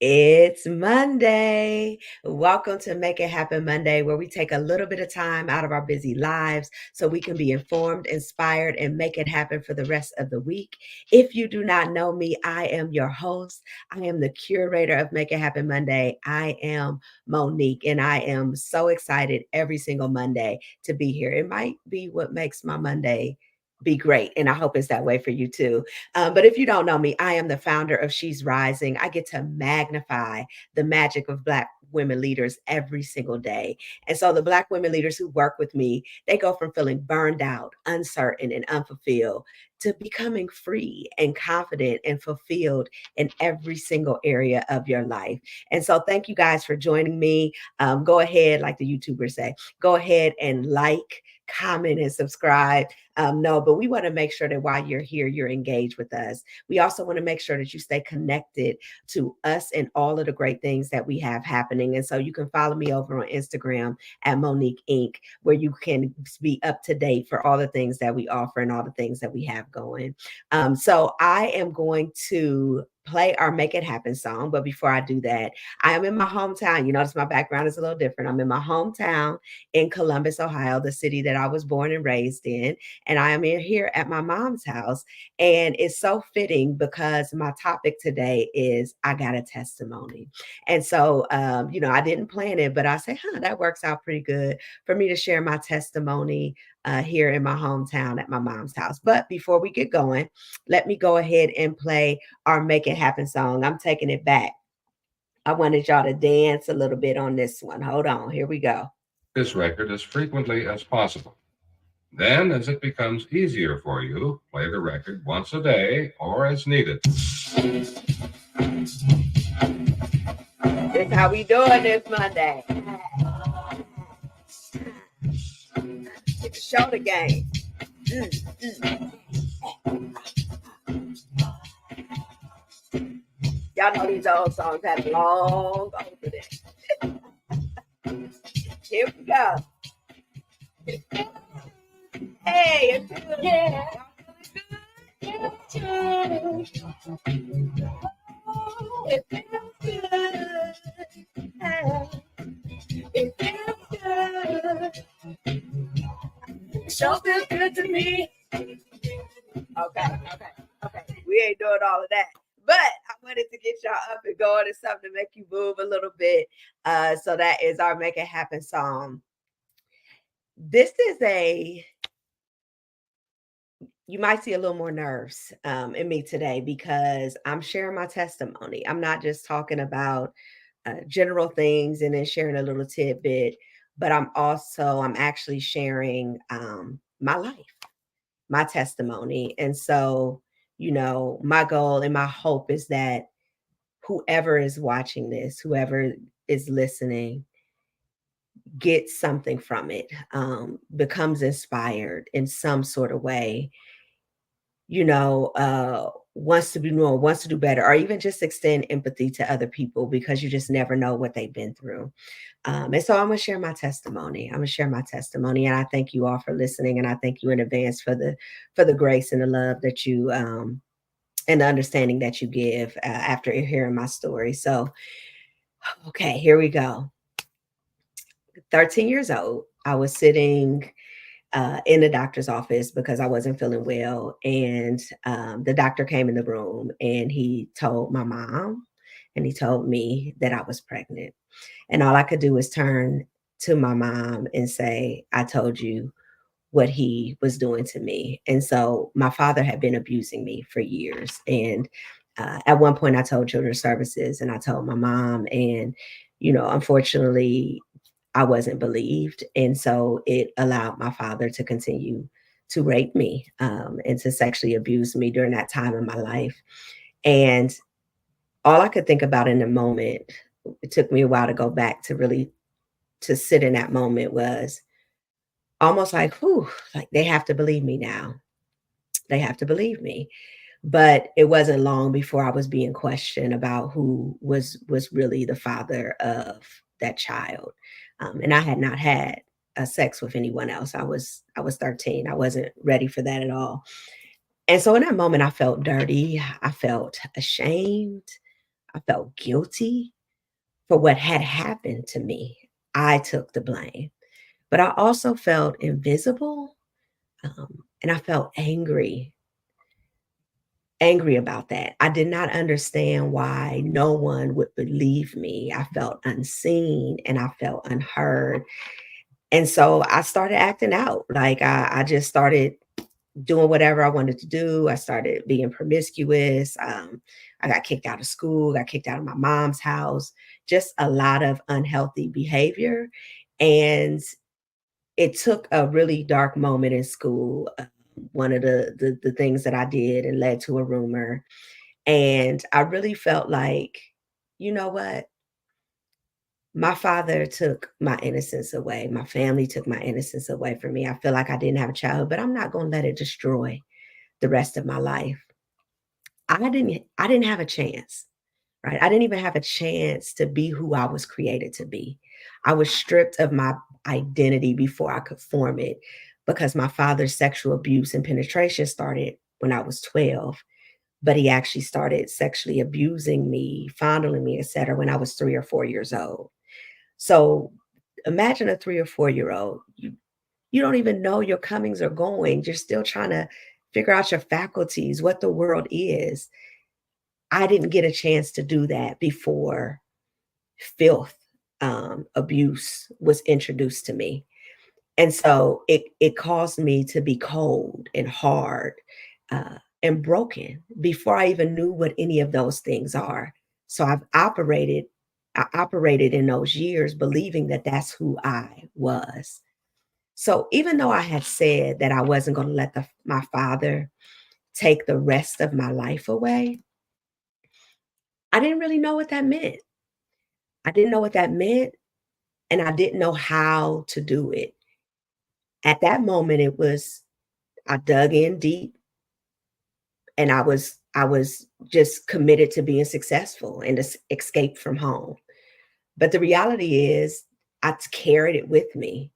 It's Monday. Welcome to Make It Happen Monday, where we take a little bit of time out of our busy lives so we can be informed, inspired, and make it happen for the rest of the week. If you do not know me, I am your host. I am the curator of Make It Happen Monday. I am Monique, and I am so excited every single Monday to be here. It might be what makes my Monday be great, and I hope it's that way for you too. But if you don't know me, I am the founder of She's Rising. I get to magnify the magic of Black women leaders every single day. And so the Black women leaders who work with me, they go from feeling burned out, uncertain, and unfulfilled to becoming free and confident and fulfilled in every single area of your life. And so thank you guys for joining me. Go ahead, like the YouTubers say, go ahead and like, comment, and subscribe. No, but we want to make sure that while you're here, you're engaged with us. We also want to make sure that you stay connected to us and all of the great things that we have happening. And so you can follow me over on Instagram at Monique Inc., where you can be up to date for all the things that we offer and all the things that we have going. So I am going to play our Make It Happen song. But before I do that, I am in my hometown. You notice my background is a little different. I'm in my hometown in Columbus, Ohio, the city that I was born and raised in. And I am here at my mom's house. And it's so fitting because my topic today is I got a testimony. And so, I didn't plan it, but I said, that works out pretty good for me to share my testimony here in my hometown at my mom's house. But before we get going, let me go ahead and play our Make It Happen song. I'm taking it back. I wanted y'all to dance a little bit on this one. Hold on. Here we go. This record as frequently as possible. Then, as it becomes easier for you, play the record once a day or as needed. That's how we doing this Monday. It's a shoulder game. Y'all know these old songs have long over them. Here we go. Hey, it's good. Yeah. It feels good. It feels good. It sure feels good to me. Okay. We ain't doing all of that. But I wanted to get y'all up and going and something to make you move a little bit. So that is our Make It Happen song. This is you might see a little more nerves in me today because I'm sharing my testimony. I'm not just talking about general things and then sharing a little tidbit, but I'm actually sharing my life, my testimony. And so, my goal and my hope is that whoever is watching this, whoever is listening, gets something from it, becomes inspired in some sort of way, wants to be more, wants to do better, or even just extend empathy to other people because you just never know what they've been through. And so I'm going to share my testimony. And I thank you all for listening. And I thank you in advance for the grace and the love that you, and the understanding that you give after hearing my story. So, okay, here we go. 13 years old, I was sitting in the doctor's office because I wasn't feeling well. And the doctor came in the room and he told my mom and he told me that I was pregnant. And all I could do was turn to my mom and say, I told you what he was doing to me. And so my father had been abusing me for years. And at one point, I told Children's Services and I told my mom. And, unfortunately, I wasn't believed. And so it allowed my father to continue to rape me and to sexually abuse me during that time in my life. And all I could think about in the moment, it took me a while to go back to really to sit in that moment, was almost like, whew, like they have to believe me now. They have to believe me. But it wasn't long before I was being questioned about who was really the father of that child. And I had not had a sex with anyone else. I was 13. I wasn't ready for that at all. And so in that moment, I felt dirty. I felt ashamed. I felt guilty for what had happened to me. I took the blame. But I also felt invisible, and I felt angry about that. I did not understand why no one would believe me. I felt unseen and I felt unheard. And so I started acting out. Like I just started doing whatever I wanted to do. I started being promiscuous. I got kicked out of school, got kicked out of my mom's house, just a lot of unhealthy behavior. And it took a really dark moment in school. One of the things that I did and led to a rumor. And I really felt like, you know what? My father took my innocence away. My family took my innocence away from me. I feel like I didn't have a childhood, but I'm not going to let it destroy the rest of my life. I didn't have a chance, right? I didn't even have a chance to be who I was created to be. I was stripped of my identity before I could form it because my father's sexual abuse and penetration started when I was 12, but he actually started sexually abusing me, fondling me, etc., when I was 3 or 4 years old. So imagine a 3 or 4 year old. You don't even know your comings or goings. You're still trying to figure out your faculties, what the world is. I didn't get a chance to do that before filth, abuse was introduced to me. And so it caused me to be cold and hard, and broken before I even knew what any of those things are. So I operated in those years believing that that's who I was. So even though I had said that I wasn't going to let my father take the rest of my life away, I didn't really know what that meant. I didn't know what that meant, and I didn't know how to do it. At that moment, it was I dug in deep and I was just committed to being successful and to escape from home. But the reality is carried it with me,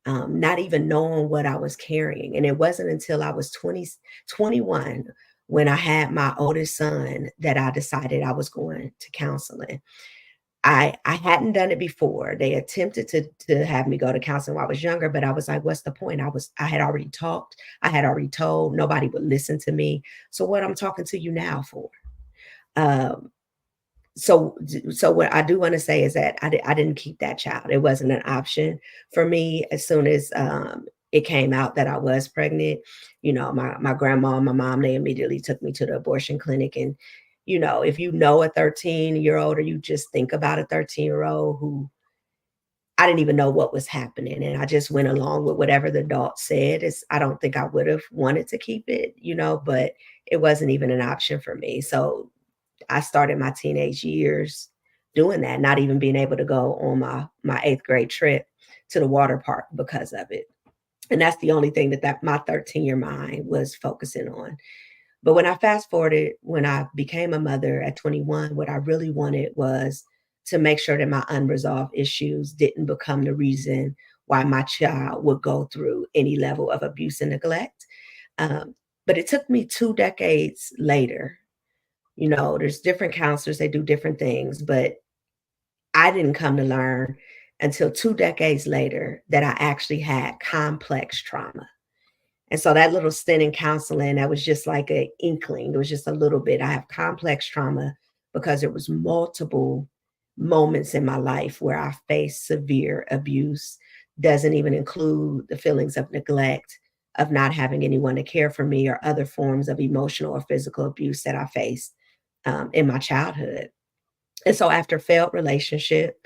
not even knowing what I was carrying. And it wasn't until I was 21 when I had my oldest son that I decided I was going to counseling. I hadn't done it before. They attempted to have me go to counseling when I was younger, but I was like, what's the point? I had already talked, I had already told, nobody would listen to me. So what I'm talking to you now for? Um, so what I do want to say is that I didn't keep that child. It wasn't an option for me. As soon as it came out that I was pregnant, my grandma and my mom, they immediately took me to the abortion clinic. And if you know a 13-year-old or you just think about a 13-year-old who I didn't even know what was happening, and I just went along with whatever the adult said. I don't think I would have wanted to keep it, but it wasn't even an option for me. So I started my teenage years doing that, not even being able to go on my 8th grade trip to the water park because of it. And that's the only thing that my 13-year mind was focusing on. But when I fast forwarded, when I became a mother at 21, what I really wanted was to make sure that my unresolved issues didn't become the reason why my child would go through any level of abuse and neglect. Um, but it took me 2 decades later. There's different counselors, they do different things, but I didn't come to learn until 2 decades later that I actually had complex trauma. And so that little stint in counseling, that was just like an inkling. It was just a little bit. I have complex trauma because there was multiple moments in my life where I faced severe abuse. Doesn't even include the feelings of neglect, of not having anyone to care for me, or other forms of emotional or physical abuse that I faced in my childhood. And so after failed relationship,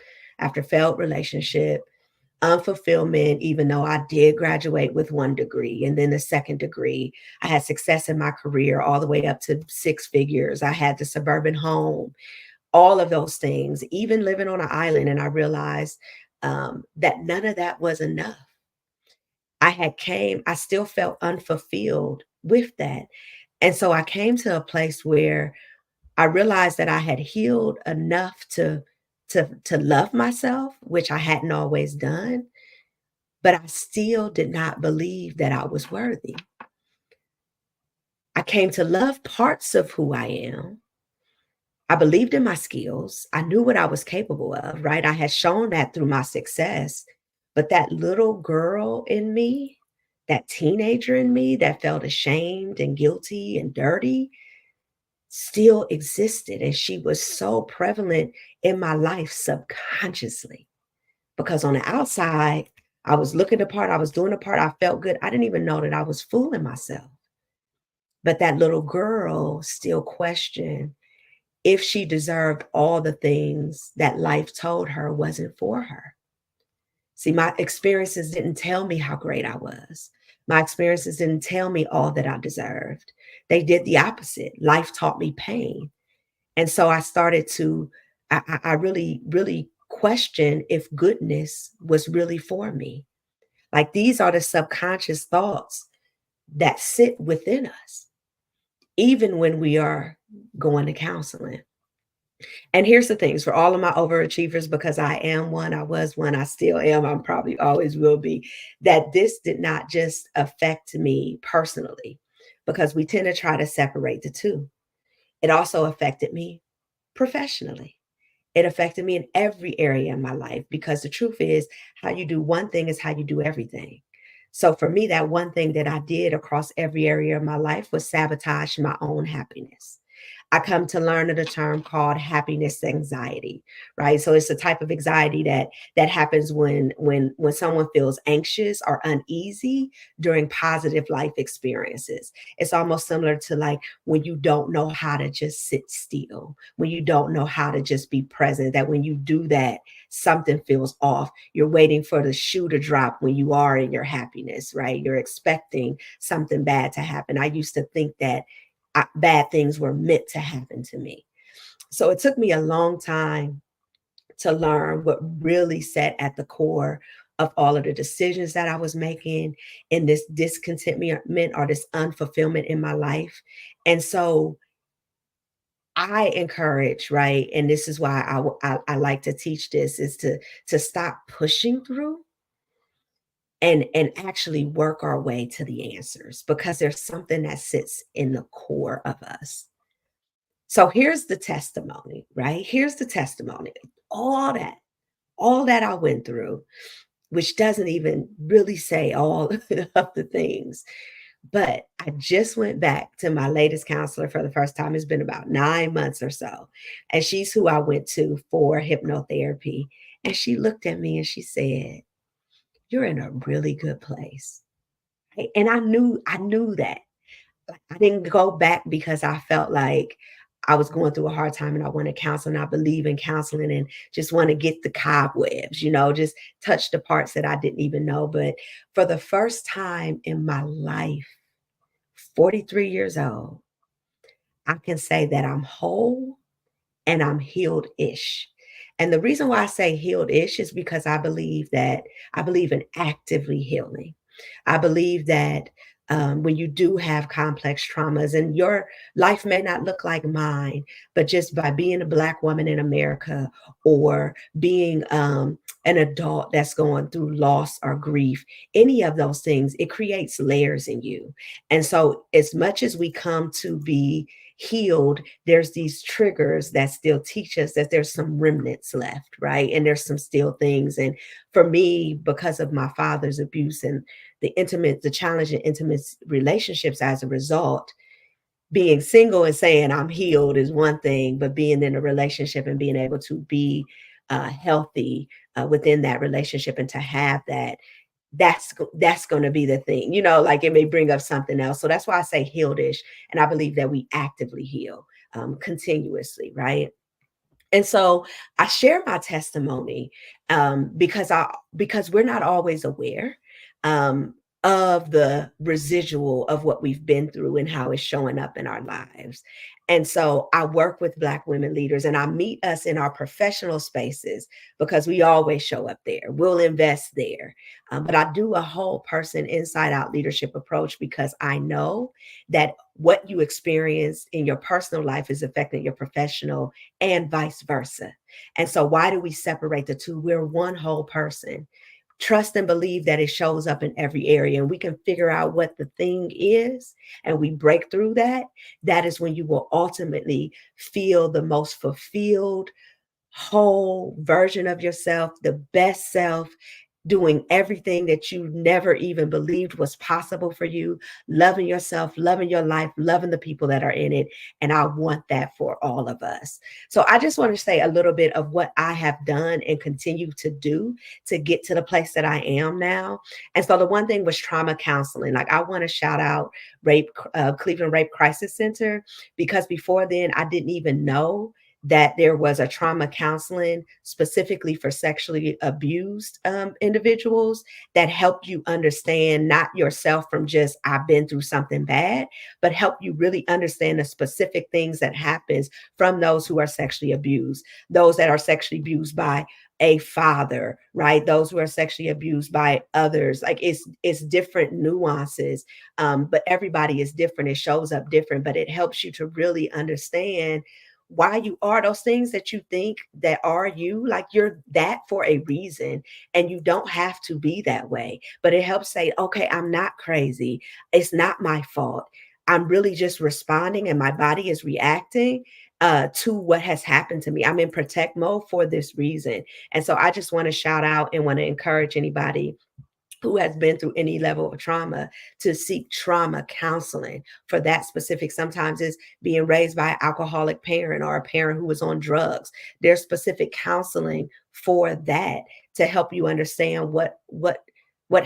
unfulfillment, even though I did graduate with one degree and then the second degree, I had success in my career all the way up to 6 figures. I had the suburban home, all of those things, even living on an island. And I realized that none of that was enough. I still felt unfulfilled with that. And so I came to a place where I realized that I had healed enough to love myself, which I hadn't always done, but I still did not believe that I was worthy. I came to love parts of who I am, I believed in my skills. I knew what I was capable of, right? I had shown that through my success. But that little girl in me, that teenager in me that felt ashamed and guilty and dirty still existed. And she was so prevalent in my life subconsciously because on the outside, I was looking the part, I was doing the part, I felt good. I didn't even know that I was fooling myself. But that little girl still questioned if she deserved all the things that life told her wasn't for her. See, my experiences didn't tell me how great I was. My experiences didn't tell me all that I deserved. They did the opposite. Life taught me pain. And so I started to, I really, really question if goodness was really for me. Like these are the subconscious thoughts that sit within us, even when we are going to counseling. And here's the things for all of my overachievers, because I am one, I was one, I still am, I'm probably always will be, that this did not just affect me personally, because we tend to try to separate the two. It also affected me professionally. It affected me in every area in my life because the truth is, how you do one thing is how you do everything. So for me, that one thing that I did across every area of my life was sabotage my own happiness. I come to learn of the term called happiness anxiety, right? So it's a type of anxiety that happens when someone feels anxious or uneasy during positive life experiences. It's almost similar to like when you don't know how to just sit still, when you don't know how to just be present, that when you do that, something feels off. You're waiting for the shoe to drop when you are in your happiness, right? You're expecting something bad to happen. I used to think that bad things were meant to happen to me. So it took me a long time to learn what really sat at the core of all of the decisions that I was making and this discontentment or this unfulfillment in my life. And so I encourage, right? And this is why I like to teach this is to stop pushing through and actually work our way to the answers because there's something that sits in the core of us. So here's the testimony, right? Here's the testimony. All that, all that I went through, which doesn't even really say all of the things. But I just went back to my latest counselor for the first time. It's been about 9 months or so. And she's who I went to for hypnotherapy. And she looked at me and she said, "You're in a really good place." Right? And I knew that. Like, I didn't go back because I felt like I was going through a hard time and I wanted counseling. I believe in counseling and just want to get the cobwebs, just touch the parts that I didn't even know. But for the first time in my life, 43 years old, I can say that I'm whole and I'm healed ish. And the reason why I say healed ish is because I believe in actively healing. I believe that when you do have complex traumas and your life may not look like mine, but just by being a Black woman in America or being an adult that's going through loss or grief, any of those things, it creates layers in you. And so, as much as we come to be healed, there's these triggers that still teach us that there's some remnants left, right? And there's some still things. And for me, because of my father's abuse and the challenge in intimate relationships as a result, being single and saying I'm healed is one thing, but being in a relationship and being able to be healthy within that relationship and to have that that's going to be the thing, like it may bring up something else. So that's why I say healedish. And I believe that we actively heal continuously, right? And so I share my testimony because we're not always aware um, of the residual of what we've been through and how it's showing up in our lives. And so I work with Black women leaders and I meet us in our professional spaces because we always show up there. We'll invest there. But I do a whole person inside out leadership approach because I know that what you experience in your personal life is affecting your professional and vice versa. And so, why do we separate the two? We're one whole person. trust and believe that it shows up in every area and we can figure out what the thing is and we break through that, that is when you will ultimately feel the most fulfilled, whole version of yourself, the best self, doing everything that you never even believed was possible for you, loving yourself, loving your life, loving the people that are in it. And I want that for all of us. So I just want to say a little bit of what I have done and continue to do to get to the place that I am now. And so the one thing was trauma counseling. Like I want to shout out Cleveland Rape Crisis Center, because before then I didn't even know that there was a trauma counseling specifically for sexually abused individuals that help you understand not yourself from just I've been through something bad, but help you really understand the specific things that happens from those who are sexually abused, those that are sexually abused by a father, right? Those who are sexually abused by others. Like it's different nuances, but everybody is different. It shows up different, but it helps you to really understand why you are those things that you think that are you. Like you're that for a reason, and you don't have to be that way. But it helps say, okay, I'm not crazy. It's not my fault. I'm really just responding and my body is reacting to what has happened to me. I'm in protect mode for this reason. And so I just want to shout out and want to encourage anybody who has been through any level of trauma to seek trauma counseling for that specific. Sometimes it's being raised by an alcoholic parent or a parent who was on drugs. There's specific counseling for that to help you understand what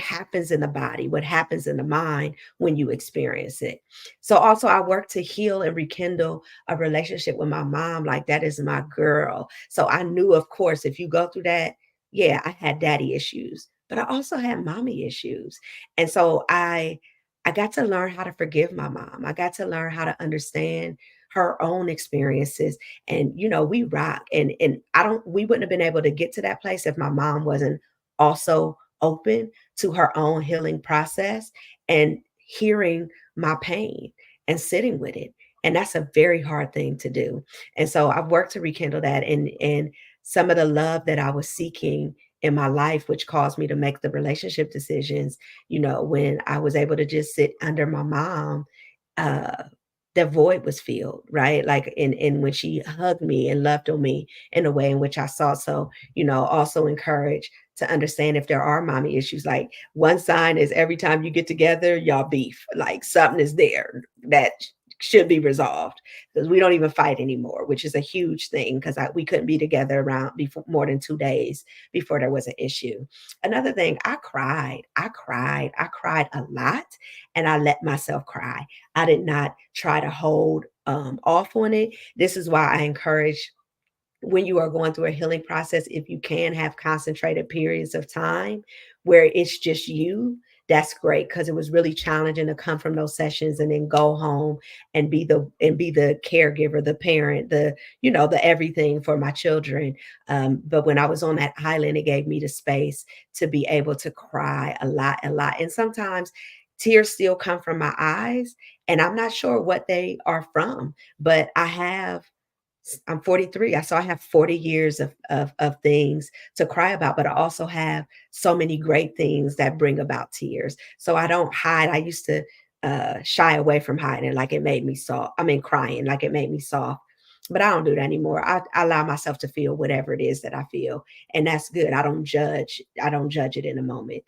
happens in the body, what happens in the mind when you experience it. So also I work to heal and rekindle a relationship with my mom. Like that is my girl. So I knew, of course, if you go through that, yeah, I had daddy issues, but I also had mommy issues. And so I got to learn how to forgive my mom. I got to learn how to understand her own experiences. And we rock. And I don't we wouldn't have been able to get to that place if my mom wasn't also open to her own healing process and hearing my pain and sitting with it. And that's a very hard thing to do. And so I've worked to rekindle that, and some of the love that I was seeking in my life, which caused me to make the relationship decisions, when I was able to just sit under my mom, uh, the void was filled, right? Like, and when she hugged me and loved on me in a way in which I saw. So, also encourage to understand if there are mommy issues. Like one sign is every time you get together, y'all beef. Like something is there that should be resolved, because we don't even fight anymore, which is a huge thing because we couldn't be together around before more than 2 days before there was an issue. Another thing, I cried a lot, and I let myself cry. I did not try to hold off on it. This is why I encourage, when you are going through a healing process, if you can have concentrated periods of time where it's just you, that's great, because it was really challenging to come from those sessions and then go home and be the caregiver, the parent, the everything for my children. But when I was on that island, it gave me the space to be able to cry a lot. And sometimes tears still come from my eyes, and I'm not sure what they are from, but I'm 43. So I have 40 years of things to cry about, but I also have so many great things that bring about tears. So I don't hide. I used to shy away from hiding, like it made me soft. I mean, crying, like it made me soft. But I don't do that anymore. I allow myself to feel whatever it is that I feel, and that's good. I don't judge. I don't judge it in a moment.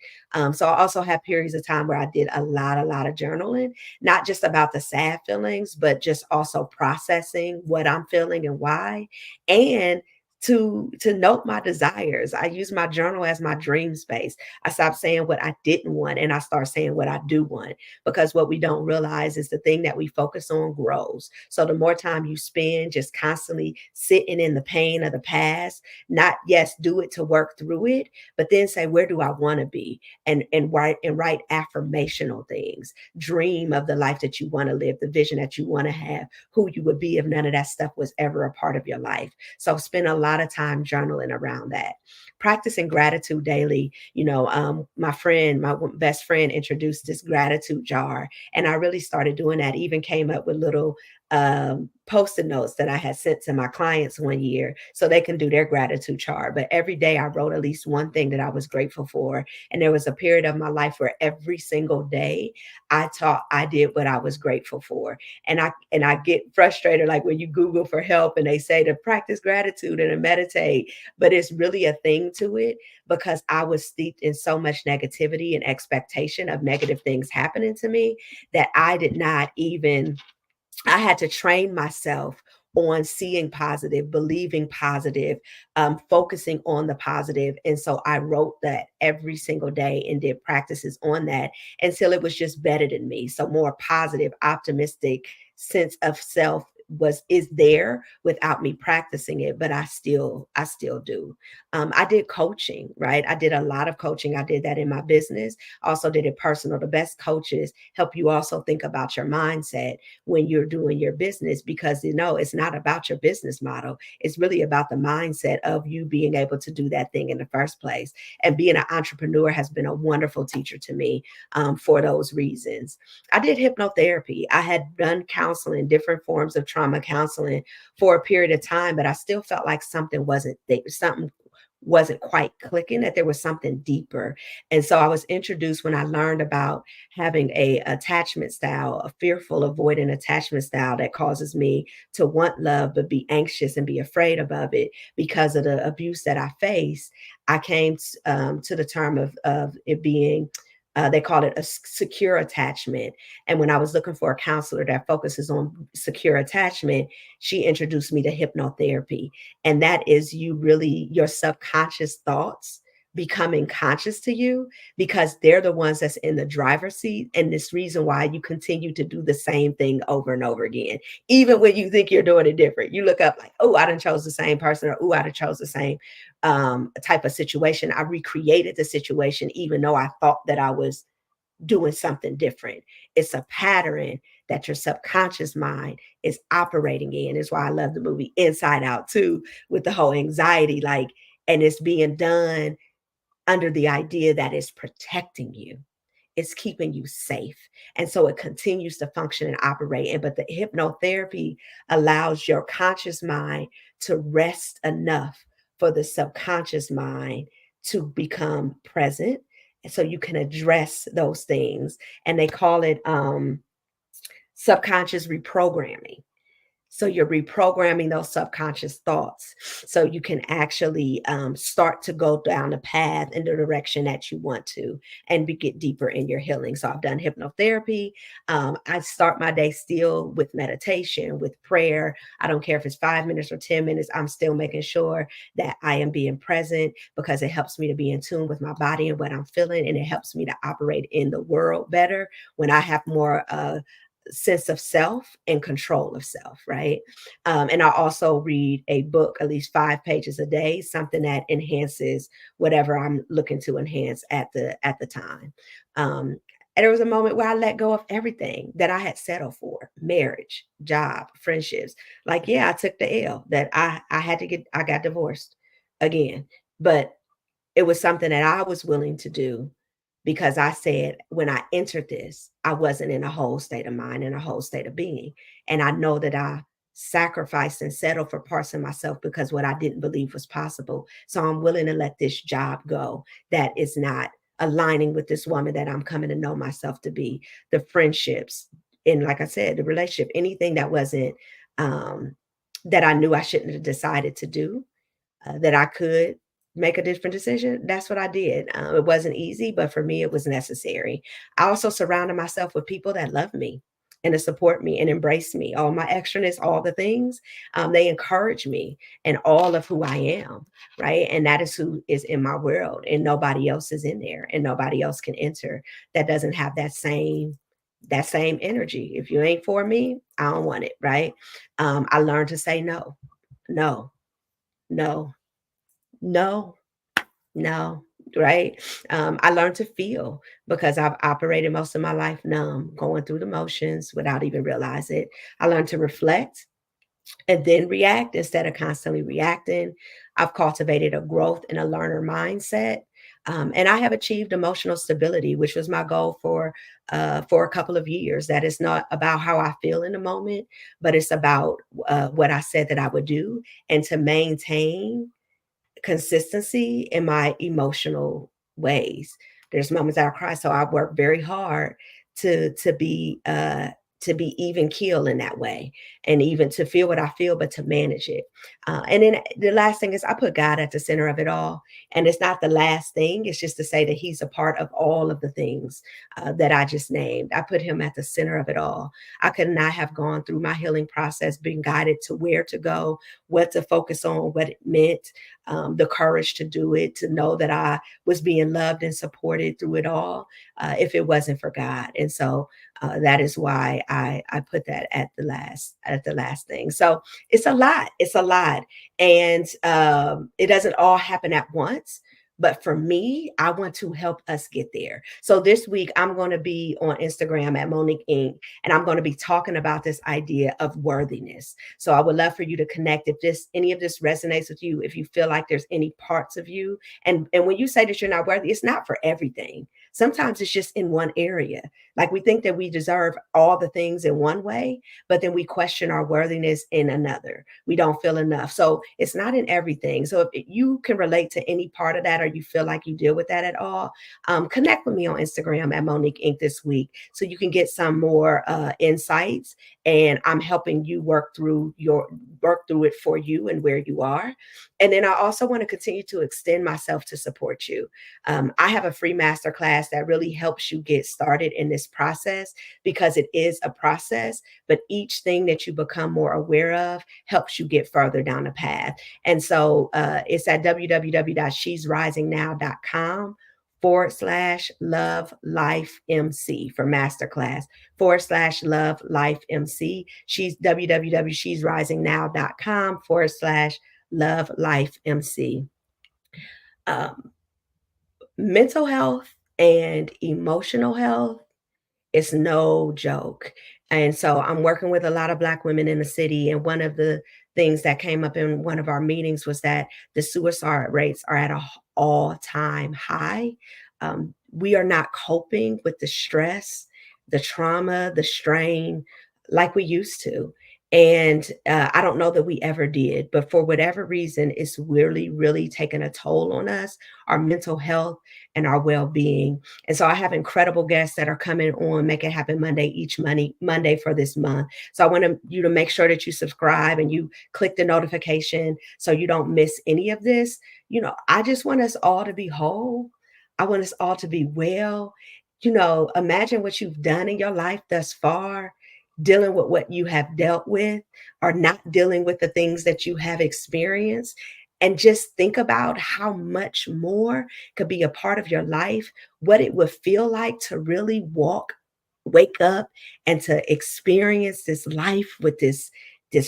So I also have periods of time where I did a lot of journaling, not just about the sad feelings, but just also processing what I'm feeling and why, and to note my desires. I use my journal as my dream space. I stopped saying what I didn't want and I start saying what I do want, because what we don't realize is the thing that we focus on grows. So the more time you spend just constantly sitting in the pain of the past, not yes, do it to work through it, but then say, where do I want to be? And write affirmational things. Dream of the life that you want to live, the vision that you want to have, who you would be if none of that stuff was ever a part of your life. So spend a lot of time journaling around that. Practicing gratitude daily. My best friend introduced this gratitude jar, and I really started doing that. Even came up with little post-it notes that I had sent to my clients one year so they can do their gratitude chart. But every day I wrote at least one thing that I was grateful for. And there was a period of my life where every single day I did what I was grateful for. And I get frustrated like when you Google for help and they say to practice gratitude and to meditate, but it's really a thing to it because I was steeped in so much negativity and expectation of negative things happening to me that I did not even I had to train myself on seeing positive, believing positive, focusing on the positive. And so I wrote that every single day and did practices on that until it was just better than me. So more positive, optimistic sense of self was is there without me practicing it, but I still do. I did coaching, right? I did a lot of coaching. I did that in my business, also did it personal. The best coaches help you also think about your mindset when you're doing your business because it's not about your business model. It's really about the mindset of you being able to do that thing in the first place. And being an entrepreneur has been a wonderful teacher to me for those reasons. I did hypnotherapy. I had done counseling, different forms of trauma counseling for a period of time, but I still felt like something wasn't quite clicking, that there was something deeper. And so I was introduced when I learned about having a attachment style, a fearful, avoidant attachment style that causes me to want love but be anxious and be afraid of it because of the abuse that I face. I came to the term of it being. They called it a secure attachment. And when I was looking for a counselor that focuses on secure attachment, she introduced me to hypnotherapy. And that is you really, your subconscious thoughts becoming conscious to you because they're the ones that's in the driver's seat. And this reason why you continue to do the same thing over and over again, even when you think you're doing it different. You look up like, oh, I done chose the same person, or oh, I done chose the same type of situation. I recreated the situation, even though I thought that I was doing something different. It's a pattern that your subconscious mind is operating in. Is why I love the movie Inside Out too, with the whole anxiety, like, and it's being done under the idea that it's protecting you. It's keeping you safe. And so it continues to function and operate. And but the hypnotherapy allows your conscious mind to rest enough for the subconscious mind to become present. And so you can address those things. And they call it subconscious reprogramming. So you're reprogramming those subconscious thoughts so you can actually start to go down the path in the direction that you want to and get deeper in your healing. So I've done hypnotherapy. I start my day still with meditation, with prayer. I don't care if it's 5 minutes or 10 minutes, I'm still making sure that I am being present because it helps me to be in tune with my body and what I'm feeling. And it helps me to operate in the world better when I have more sense of self and control of self, right? And I also read a book at least 5 pages a day, something that enhances whatever I'm looking to enhance at the time. And there was a moment where I let go of everything that I had settled for: marriage, job, friendships. Like, yeah, I took the L that I got divorced again, but it was something that I was willing to do because I said when I entered this, I wasn't in a whole state of mind and a whole state of being. And I know that I sacrificed and settled for parts of myself because what I didn't believe was possible. So I'm willing to let this job go that is not aligning with this woman that I'm coming to know myself to be, the friendships, and like I said, the relationship, anything that wasn't um that I knew I shouldn't have decided to do, that I could make a different decision, that's what I did. It wasn't easy, but for me, it was necessary. I also surrounded myself with people that love me and to support me and embrace me, all my extraness, all the things. They encourage me and all of who I am, right? And that is who is in my world, and nobody else is in there, and nobody else can enter that doesn't have that same energy. If you ain't for me, I don't want it, right? I learned to say no, no, no, no, no, right? I learned to feel because I've operated most of my life numb, going through the motions without even realize it. I learned to reflect and then react instead of constantly reacting. I've cultivated a growth and a learner mindset. And I have achieved emotional stability, which was my goal for a couple of years. That is not about how I feel in the moment, but it's about what I said that I would do, and to maintain consistency in my emotional ways. There's moments that I cry, so I work very hard to be to be even keel in that way, and even to feel what I feel, but to manage it. And then the last thing is I put God at the center of it all. And it's not the last thing, it's just to say that He's a part of all of the things that I just named. I put Him at the center of it all. I could not have gone through my healing process, being guided to where to go, what to focus on, what it meant, the courage to do it, to know that I was being loved and supported through it all, if it wasn't for God. And so that is why I put that at the last thing. So it's a lot. It's a lot, and it doesn't all happen at once. But for me, I want to help us get there. So this week, I'm going to be on Instagram at Monique Inc., and I'm going to be talking about this idea of worthiness. So I would love for you to connect if this any of this resonates with you, if you feel like there's any parts of you. And when you say that you're not worthy, it's not for everything. Sometimes it's just in one area. Like we think that we deserve all the things in one way, but then we question our worthiness in another. We don't feel enough. So it's not in everything. So if you can relate to any part of that, or you feel like you deal with that at all, connect with me on Instagram at Monique Inc. this week so you can get some more insights, and I'm helping you work through it for you and where you are. And then I also want to continue to extend myself to support you. I have a free masterclass that really helps you get started in this process, because it is a process, but each thing that you become more aware of helps you get further down the path. And so it's at www.shesrisingnow.com /love life MC for masterclass /love life MC. She's www.shesrisingnow.com /love life MC. Um, Mental health and emotional health is no joke. And so I'm working with a lot of Black women in the city. And one of the things that came up in one of our meetings was that the suicide rates are at an all-time high. We are not coping with the stress, the trauma, the strain like we used to. And I don't know that we ever did, but for whatever reason, it's really, really taken a toll on us, our mental health, and our well being. And so I have incredible guests that are coming on Make It Happen Monday Monday for this month. So I want you to make sure that you subscribe and you click the notification so you don't miss any of this. I just want us all to be whole. I want us all to be well. Imagine what you've done in your life thus far, dealing with what you have dealt with, or not dealing with the things that you have experienced. And just think about how much more could be a part of your life, what it would feel like to really wake up, and to experience this life with this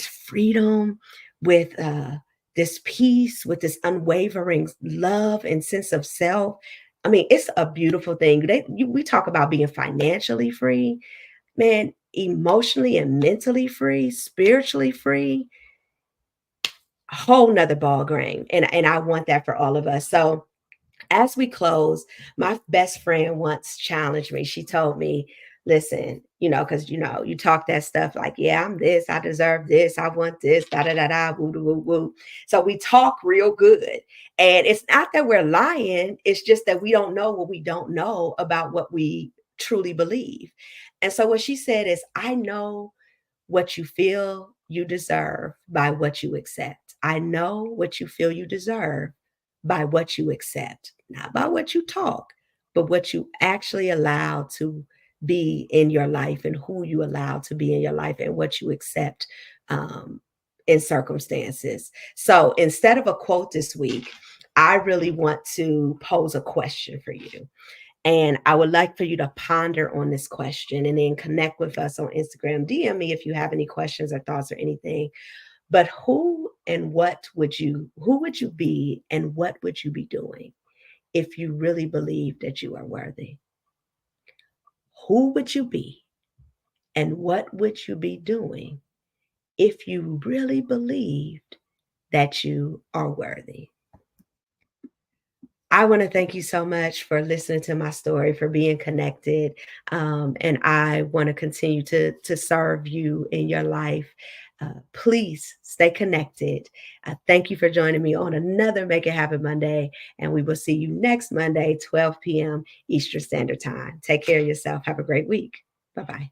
freedom, with this peace, with this unwavering love and sense of self. I mean, it's a beautiful thing. We talk about being financially free, man, emotionally and mentally free, spiritually free, a whole nother ball game. And I want that for all of us. So as we close, my best friend once challenged me. She told me, listen, because you talk that stuff like, yeah, I'm this, I deserve this, I want this, da da da da, woo woo woo. So we talk real good. And it's not that we're lying, it's just that we don't know what we don't know about what we truly believe. And so what she said is, I know what you feel you deserve by what you accept. I know what you feel you deserve by what you accept, not by what you talk, but what you actually allow to be in your life, and who you allow to be in your life, and what you accept um, in circumstances. So instead of a quote this week, I really want to pose a question for you. And I would like for you to ponder on this question, and then connect with us on Instagram. DM me if you have any questions or thoughts or anything. But who would you be, and what would you be doing if you really believe that you are worthy? Who would you be, and what would you be doing if you really believed that you are worthy? I want to thank you so much for listening to my story, for being connected. And I want to continue to serve you in your life. Please stay connected. Thank you for joining me on another Make It Happen Monday. And we will see you next Monday, 12 p.m. Eastern Standard Time. Take care of yourself. Have a great week. Bye bye.